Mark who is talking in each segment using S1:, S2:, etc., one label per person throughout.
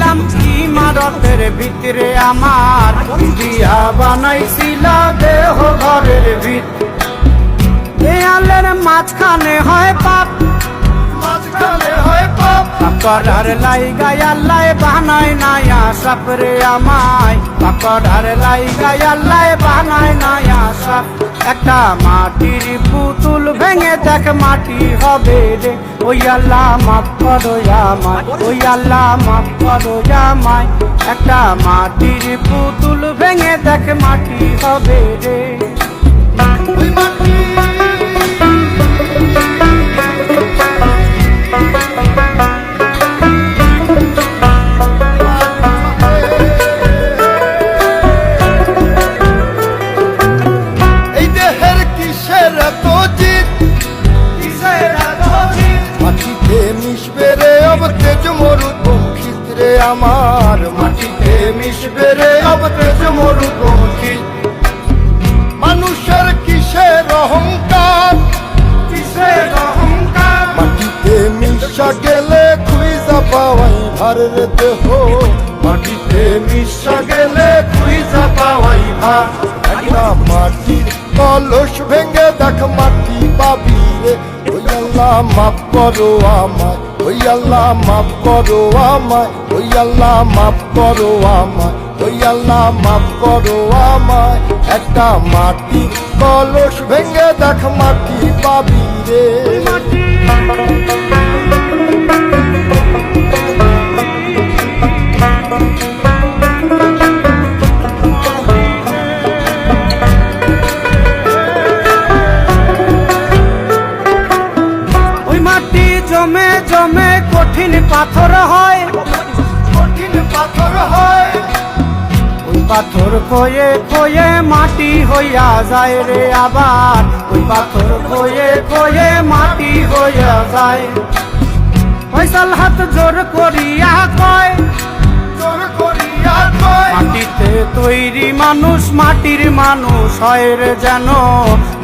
S1: বানাইলাম ইমারতের ভিতরে আমার দিয়া বানাইছিল দেহ ঘরের ভিত দেয়ালের মাঝখানে হয় পাপ পাকড়ার লাইগা আল্লাহ বানায় নায়া সাপরে আমায় পাকড়ার লাইগা আল্লাহ বানায় নায়া সাপ একটা মাটির পুতুল ভেঙে দেখ মাটি হবে রে ওই আল্লাহ মাফ করো আমায় ওই আল্লাহ মাফ করো আমায় একটা মাটির পুতুল ভেঙে দেখ মাটি হবে রে
S2: আমার মাটিতে মিশবে রে अब তেজ মরুপঙ্খী মানুষের কিসের অহংকার মাটিতে মিশা গেলে খুঁজা পাওয়াই ভারের দেহ মাটিতে মিশা গেলে খুঁজা পাওয়াই ভার একটা মাটির কলস ভেঙে দেখ মাটি পাবি রে ওই আল্লাহ মাফ করো আমায় ওই আল্লাহ মাফ করো আমায় ওই আল্লাহ মাফ করো আমায় ওই আল্লাহ মাফ করো আমায় একটা মাটির কলস ভেঙে দেখ মাটি পাবি রে
S1: জমে জমে কঠিন পাথর হয় ওই পাথর কয়ে কয়ে মাটি হইয়া যায় রে আবার ওই পাথর কয়ে কয়ে মাটি হইয়া যায় ফয়সাল হাত জোর করিয়া কয় মাটিতে তৈরি মানুষ মাটির মানুষ হয় রে যেন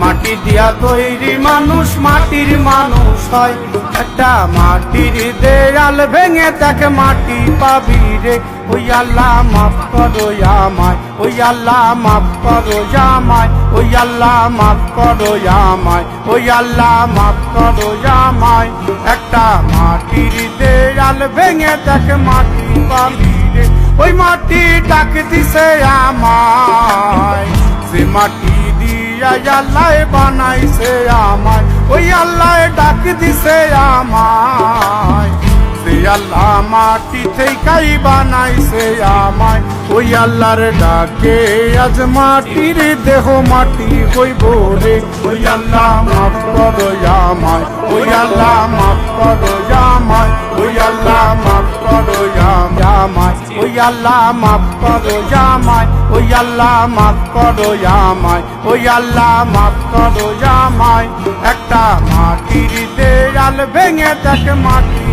S1: মাটি দিয়া তৈরি মানুষ মাটির মানুষ হয় একটা মাটির দেয়াল ভেঙে দেখ মাটি পাবি রে ওই আল্লাহ মাফ করো আমায় ওই আল্লাহ মাফ করো আমায় ওই আল্লাহ মাফ করো আমায় ওই আল্লাহ মাফ করো আমায় একটা মাটির দেয়াল ভেঙে দেখ মাটি পাবি রে ওই মাটি ডাক দিছে আমায় সে মাটি দিয়া আল্লাহ বানাইছে আমায় ওই আল্লাহ ডাক দিছে আমায় সে আল্লাহ মাটি থেকেই বানাইছে আমায় ওই আল্লাহর ডাকে আজ মাটির দেহ মাটি হইব রে ওই আল্লাহ মাফ করো আমায় ওই আল্লাহ মাফ করো আমায় ওই আল্লাহ মাফ করো আমায় ওই আল্লাহ মাফ করো আমায় ওই আল্লাহ মাফ করো আমায় ওই আল্লাহ মাফ করো আমায় একটা মাটির দেয়াল ভেঙে দেখ মাটি